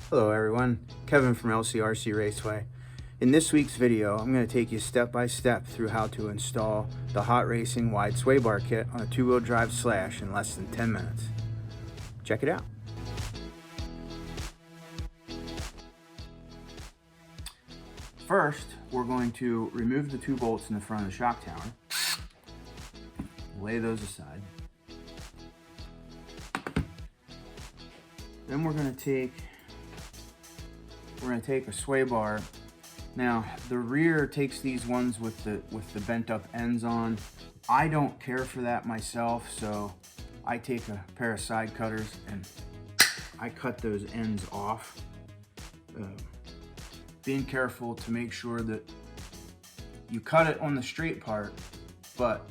Hello everyone, Kevin from LCRC Raceway. In this week's video, I'm going to take you step by step through how to install the Hot Racing wide sway bar kit on a two-wheel drive Slash in less than 10 minutes. Check it out. First, we're going to remove the two bolts in the front of the shock tower. Lay those aside. Then we're going to take a sway bar. Now the rear takes these ones with the bent up ends on. I don't care for that myself, so I take a pair of side cutters and I cut those ends off. Being careful to make sure that you cut it on the straight part, but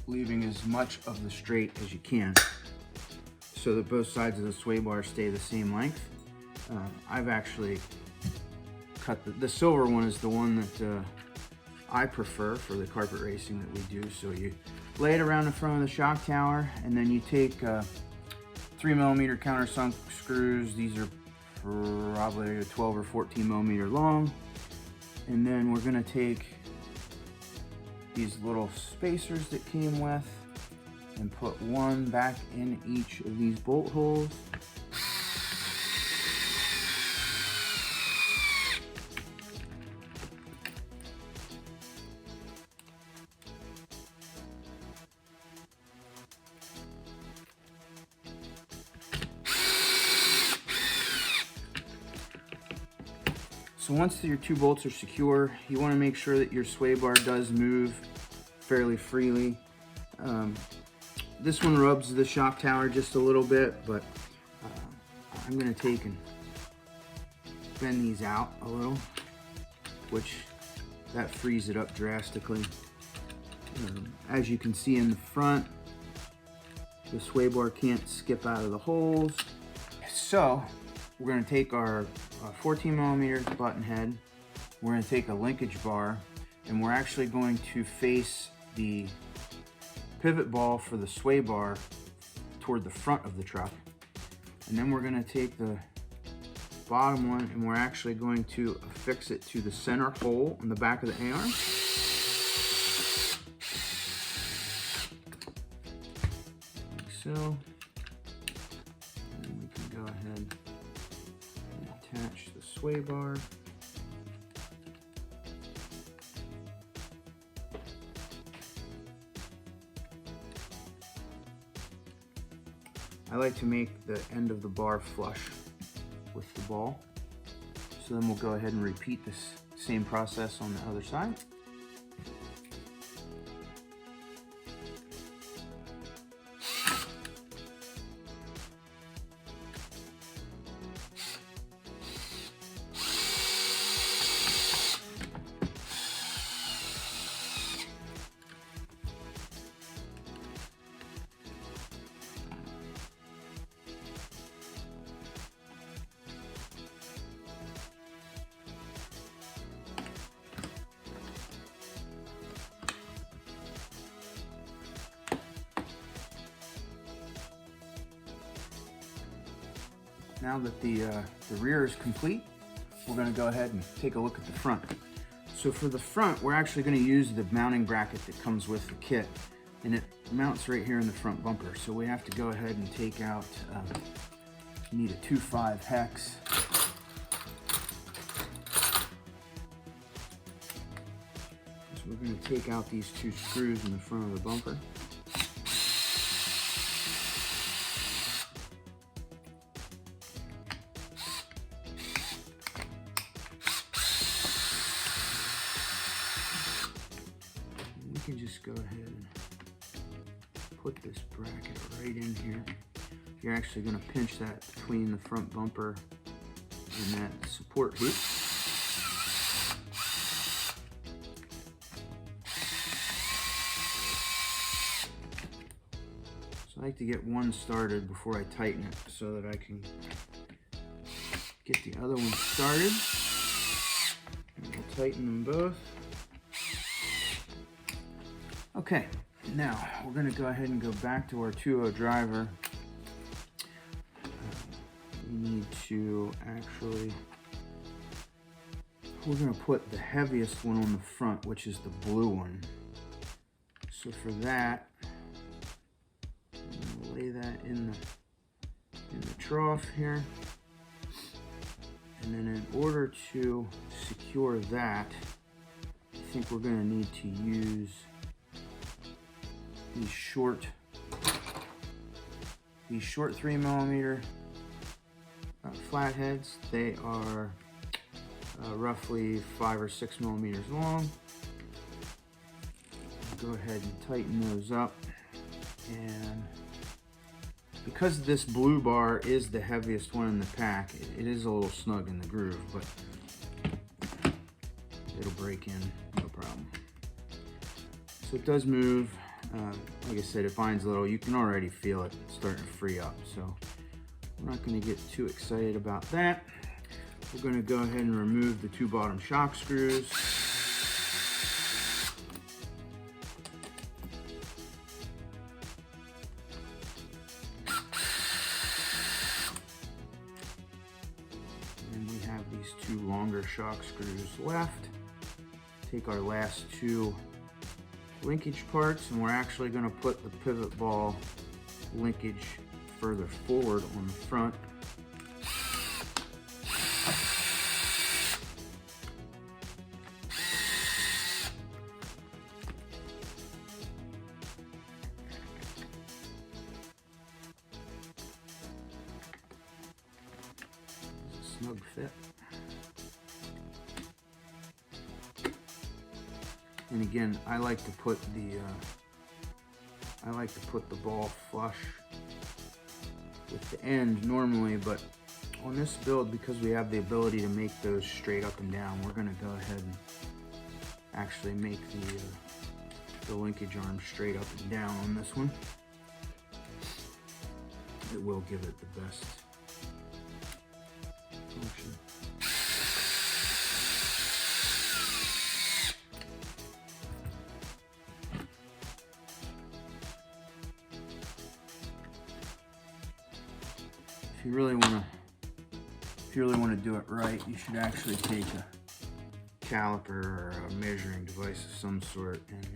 leaving as much of the straight as you can so that both sides of the sway bar stay the same length. I've actually cut the silver one is the one that I prefer for the carpet racing that we do. So you lay it around the front of the shock tower, and then you take 3mm countersunk screws. These are probably 12 or 14mm long. And then we're gonna take these little spacers that came with and put one back in each of these bolt holes. So once your two bolts are secure, you want to make sure that your sway bar does move fairly freely. This one rubs the shock tower just a little bit, but I'm going to take and bend these out a little, which that frees it up drastically. As you can see in the front, the sway bar can't skip out of the holes. So we're going to take our 14mm button head, we're going to take a linkage bar, and we're actually going to face the pivot ball for the sway bar toward the front of the truck. And then we're going to take the bottom one and we're actually going to affix it to the center hole in the back of the A-arm. Like so. And we can go ahead and attach the sway bar. I like to make the end of the bar flush with the ball. So then we'll go ahead and repeat this same process on the other side. Now that the rear is complete, we're going to go ahead and take a look at the front. So for the front, we're actually going to use the mounting bracket that comes with the kit, and it mounts right here in the front bumper. So we have to go ahead and take out, you need a 2.5 hex. So we're going to take out these two screws in the front of the bumper. You can just go ahead and put this bracket right in here. You're actually going to pinch that between the front bumper and that support hoop. So I like to get one started before I tighten it so that I can get the other one started. And we'll tighten them both. Okay, now we're going to go ahead and go back to our 2.0 driver. We need to actually, we're going to put the heaviest one on the front, which is the blue one. So for that, I'm going to lay that in the trough here. And then in order to secure that, I think we're going to need to use these short 3mm flatheads. They are roughly 5 or 6 millimeters long. Go ahead and tighten those up, and because this blue bar is the heaviest one in the pack, it is a little snug in the groove, but it'll break in no problem. So it does move. Like I said, it binds a little. You can already feel it starting to free up, so we're not going to get too excited about that. We're going to go ahead and remove the 2 bottom shock screws. And we have these 2 longer shock screws left. Take our last 2 linkage parts, and we're actually going to put the pivot ball linkage further forward on the front. It's a snug fit. And again, I like to put the ball flush with the end normally, but on this build, because we have the ability to make those straight up and down, we're going to go ahead and actually make the linkage arm straight up and down on this one. It will give it the best function. If you really want to do it right, you should actually take a caliper or a measuring device of some sort and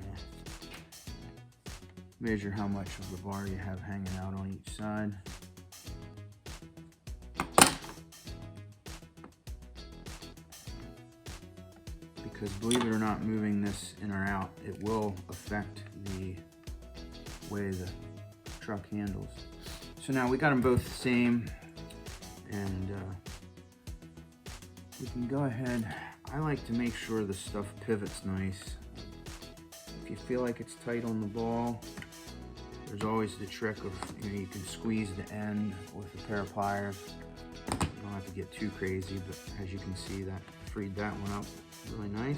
measure how much of the bar you have hanging out on each side. Because believe it or not, moving this in or out, it will affect the way the truck handles. So now we got them both the same, and we can go ahead. I like to make sure the stuff pivots nice. If you feel like it's tight on the ball, there's always the trick of, you can squeeze the end with a pair of pliers. You don't have to get too crazy, but as you can see, that freed that one up really nice.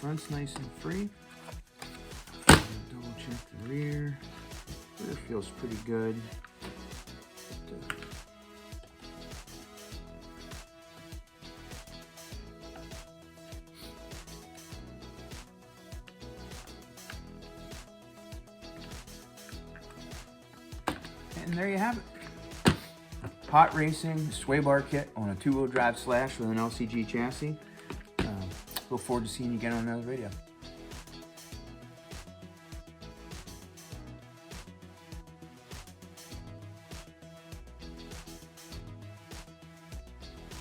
Front's nice and free. Double check the rear. Rear feels pretty good. And there you have it. Hot racing sway bar kit on a 2-wheel drive Slash with an LCG chassis. Look forward to seeing you again on another video.